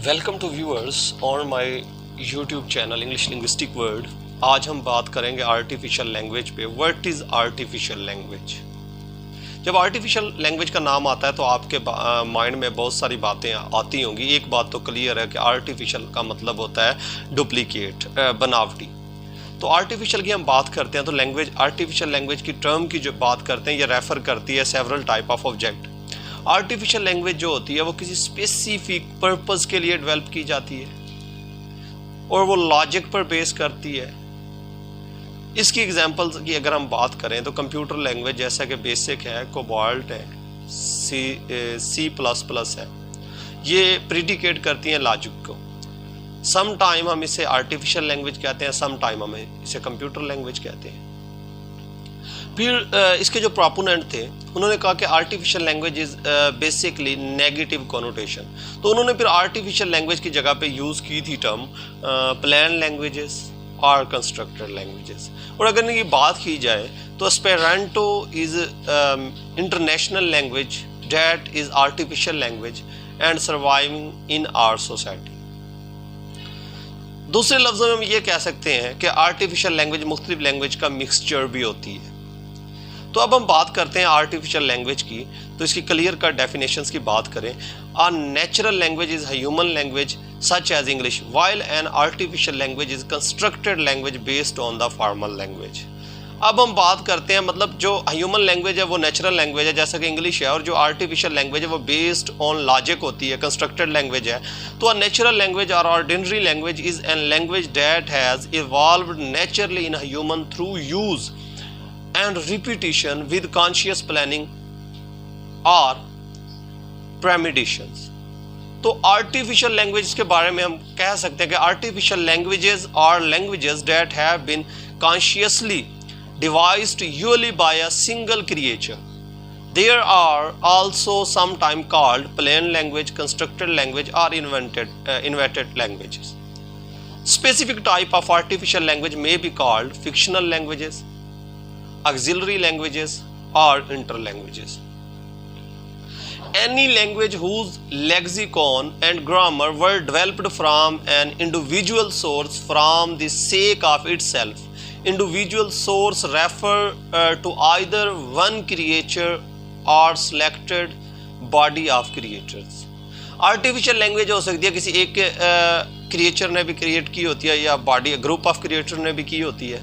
Welcome to viewers on my YouTube channel English linguistic word. आज हम बात करेंगे आर्टिफिशियल लैंग्वेज पे। What is artificial language? जब आर्टिफिशियल लैंग्वेज का नाम आता है तो आपके माइंड में बहुत सारी बातें आती होंगी। एक बात तो क्लियर है कि आर्टिफिशियल का मतलब होता है डुप्लीकेट, बनावटी। तो आर्टिफिशियल की हम बात करते हैं तो लैंग्वेज, आर्टिफिशियल लैंग्वेज की टर्म की जो बात करते हैं ये रेफर करती है several type of object. Artificial language जो होती है वो किसी स्पेसिफिक पर्पस के लिए डेवलप की जाती है और वो लॉजिक पर बेस करती है। इसकी एग्जांपल्स की अगर हम बात करें तो कंप्यूटर लैंग्वेज जैसा कि बेसिक है, कोबाल्ट है, C++ है, ये प्रिडिकेट करती हैं लॉजिक को। सम टाइम हम इसे आर्टिफिशियल लैंग्वेज कहते हैं, सम टाइम हम इसे कंप्यूटर लैंग्वेज कहते हैं। फिर इसके जो प्रोपोनेंट थे उन्होंने कहा कि artificial language is basically negative connotation. तो उन्होंने फिर आर्टिफिशियल लैंग्वेज की जगह पे यूज़ की थी टर्म प्लान लैंग्वेजेस और कंस्ट्रक्टेड लैंग्वेजेस। और अगर इनकी बात की जाए तो Esperanto is international language that is artificial language and surviving in our society. दूसरे लफ्ज़ों में हम ये कह सकते हैं कि आर्टिफिशियल लैंग्वेज मुख्तलिफ लैंग्वेज का मिक्सचर भी होती है। तो अब हम बात करते हैं आर्टिफिशियल लैंग्वेज की। तो इसकी क्लियर कट डेफिनेशंस की बात करें, a natural language is human language such as English while an artificial language is constructed language based on the formal language. अब हम बात करते हैं मतलब जो ह्यूमन लैंग्वेज है वो नेचुरल लैंग्वेज है जैसा कि इंग्लिश है, और जो आर्टिफिशियल लैंग्वेज है वो बेस्ड ऑन लॉजिक होती है, कंस्ट्रक्टेड लैंग्वेज है। तो अ नेचुरल लैंग्वेज और ordinary language is an language that has evolved naturally in human through use and repetition with conscious planning or premeditations। तो आर्टिफिशियल लैंग्वेज के बारे में हम कह सकते हैं कि artificial languages are languages that have been consciously devised usually by a single creature। There are also sometimes called plain language, constructed language or invented languages। Specific type of artificial language may be called fictional languages, auxiliary languages or interlanguages। Any language whose lexicon and grammar were developed from an individual source from the sake of itself। Individual source refer to either one creature or selected body of creators। Artificial language हो सकती है किसी एक creature ने भी create की होती है या बॉडी ग्रुप ऑफ क्रिएटर ने भी की होती है।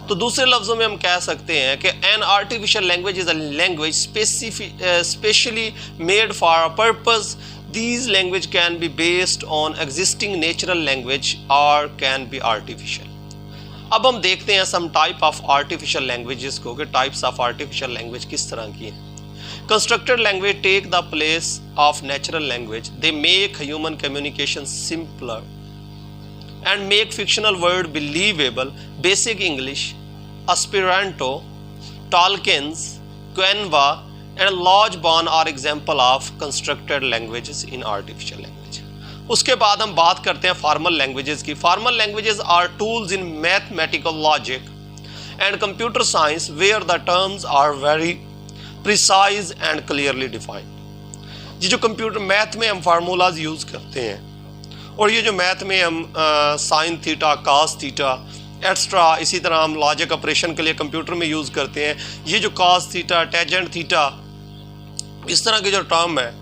तो दूसरे लफ्ज़ों में हम कह सकते हैं कि an artificial language is a language specially made for a purpose. These language can be based on existing natural language और कैन बी आर्टिफिशियल। अब हम देखते हैं some type of artificial languages को कि टाइप्स ऑफ आर्टिफिशियल लैंग्वेज किस तरह की हैं। Constructed language take the place of natural language. They make human communication simpler and make fictional word believable। Basic English, Esperanto, Tolkien's, Canva and Lodgebon are example of constructed languages in artificial language। उसके बाद हम बात करते हैं formal languages की। Formal languages are tools in mathematical logic and computer science where the terms are very precise and clearly defined. ये जो computer math में हम फार्मूलाज यूज़ करते हैं और ये जो मैथ में हम sine theta, cos theta extra, इसी तरह हम लॉजिक ऑपरेशन के लिए कंप्यूटर में यूज़ करते हैं। ये जो कास थीटा, टेंजेंट थीटा, इस तरह की जो टर्म है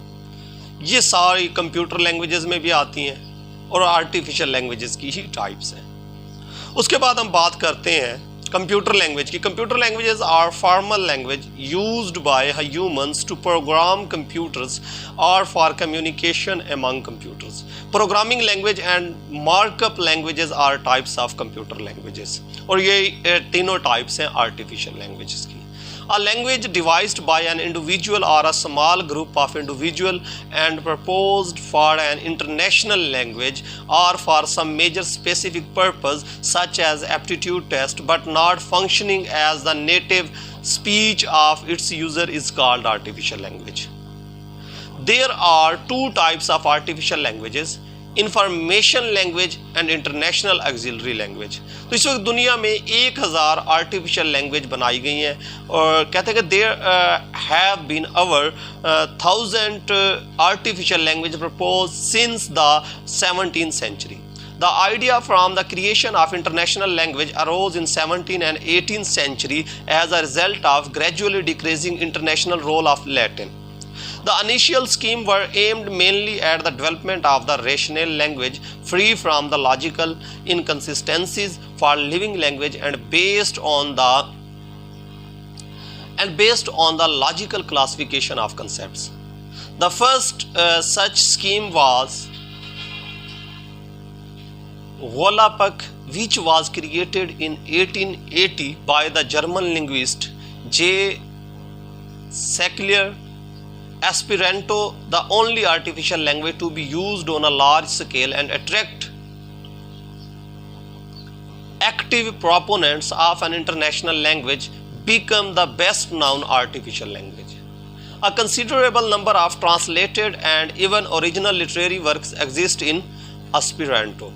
ये सारी कंप्यूटर लैंग्वेजेस में भी आती हैं और आर्टिफिशियल लैंग्वेजेस की ही टाइप्स हैं। उसके बाद हम बात करते हैं कंप्यूटर लैंग्वेज की। Computer languages are formal language used by humans to program computers और for communication among computers. Programming language and markup languages are types of computer languages, और ये तीनों टाइप्स हैं आर्टिफिशियल लैंग्वेजेस की। A language devised by an individual or a small group of individual and proposed for an international language or for some major specific purpose such as aptitude test but not functioning as the native speech of its user is called artificial language। There are two types of artificial languages, information language and international auxiliary language. तो इस वक्त दुनिया में 1000 artificial language बनाई गई हैं और कहते हैं कि there have been over 1000 artificial language propose since the 17th century. The idea from the creation of international language arose in 17th and 18th century as a result of gradually decreasing international role of Latin. The initial scheme were aimed mainly at the development of the rational language free from the logical inconsistencies for living language and based on the logical classification of concepts. The first such scheme was Volapük, which was created in 1880 by the German linguist J. Schleyer. Esperanto, the only artificial language to be used on a large scale and attract active proponents of an international language, become the best known artificial language. A considerable number of translated and even original literary works exist in Esperanto.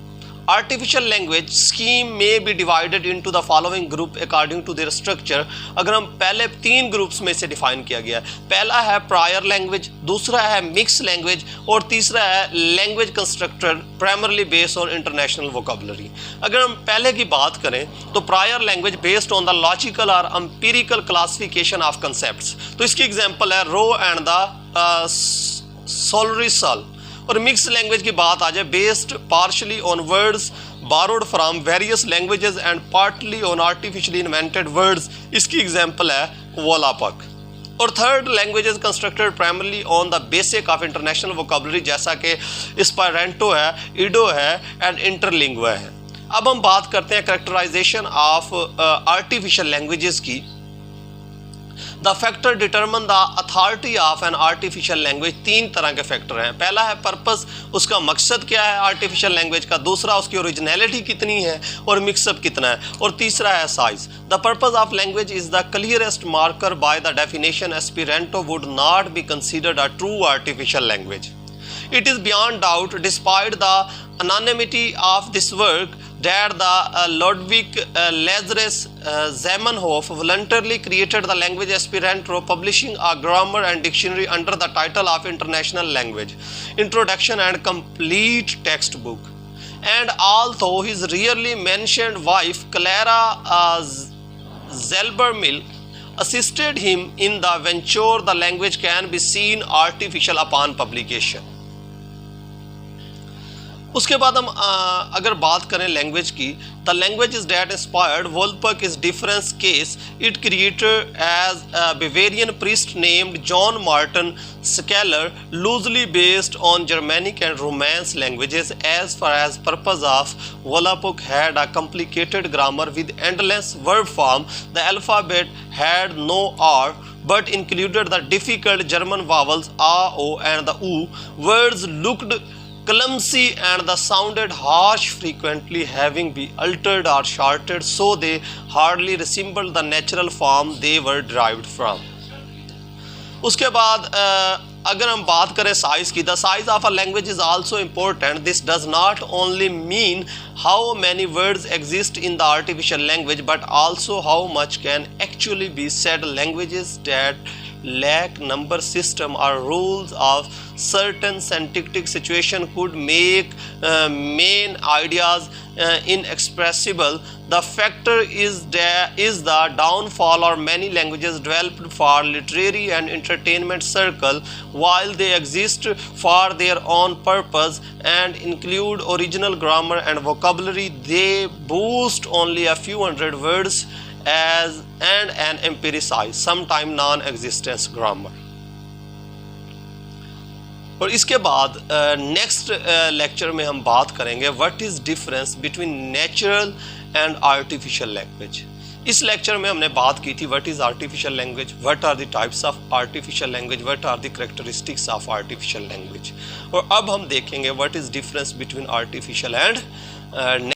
Artificial language scheme may be divided into the following group according to their structure. अगर हम पहले 3 groups में से define किया गया है, पहला है प्रायर लैंग्वेज, दूसरा है मिक्स लैंग्वेज और तीसरा है language constructor primarily based on international vocabulary. अगर हम पहले की बात करें तो prior language based on the logical और एम्पिरिकल क्लासिफिकेशन ऑफ कंसेप्ट्स। तो इसकी एग्जांपल है रो एंड द सोलरिसल। और मिक्स लैंग्वेज की बात आ जाए based partially on words borrowed from various languages and partly on artificially invented words, इसकी एग्जांपल है वोलापक। और third languages constructed primarily on the basic of international vocabulary जैसा कि एस्पेरेंटो है, इडो है एंड इंटरलिंगुआ है। अब हम बात करते हैं कैरेक्टराइजेशन ऑफ आर्टिफिशियल लैंग्वेजेस की। The factor determine the authority of N artificial language. 3 तरह के फैक्टर हैं। पहला है पर्पस, उसका मकसद क्या है आर्टिफिशियल लैंग्वेज का, दूसरा उसकी ओरिजिनलिटी कितनी है और मिक्सअप कितना है, और तीसरा है size. The purpose of language is the clearest marker by the definition Esperanto would not be considered a true artificial language. It is beyond doubt, despite the anonymity of this work, that the Ludwig Lazarus Zamenhof voluntarily created the language Esperanto, publishing a grammar and dictionary under the title of International Language, Introduction and Complete Textbook. And although his rarely mentioned wife Clara Zelbermill assisted him in the venture, the language can be seen artificial upon publication. उसके बाद हम अगर बात करें language की, the language is that inspired Volapuk is difference case it created as Bavarian priest named John Martin Schleyer, loosely based on Germanic and Romance languages. As far as purpose of Volapük had a complicated grammar with endless verb form. The alphabet had no R but included the difficult German vowels a, o and the u. Words looked clumsy and the sounded harsh, frequently having been altered or shortened so they hardly resembled the natural form they were derived from. उसके बाद अगर हम बात करें size की, the size of a language is also important. This does not only mean how many words exist in the artificial language but also how much can actually be said. Languages that lack number system or rules of certain syntactic situation could make main ideas inexpressible. The factor is the downfall of many languages developed for literary and entertainment circle. While they exist for their own purpose and include original grammar and vocabulary, they boast only a few hundred words as and an empiricized, sometime non-existence grammar. और इसके बाद next lecture में हम बात करेंगे what is difference between natural and artificial language. इस lecture में हमने बात की थी what is artificial language, what are the types of artificial language, what are the characteristics of artificial language. और अब हम देखेंगे what is difference between artificial and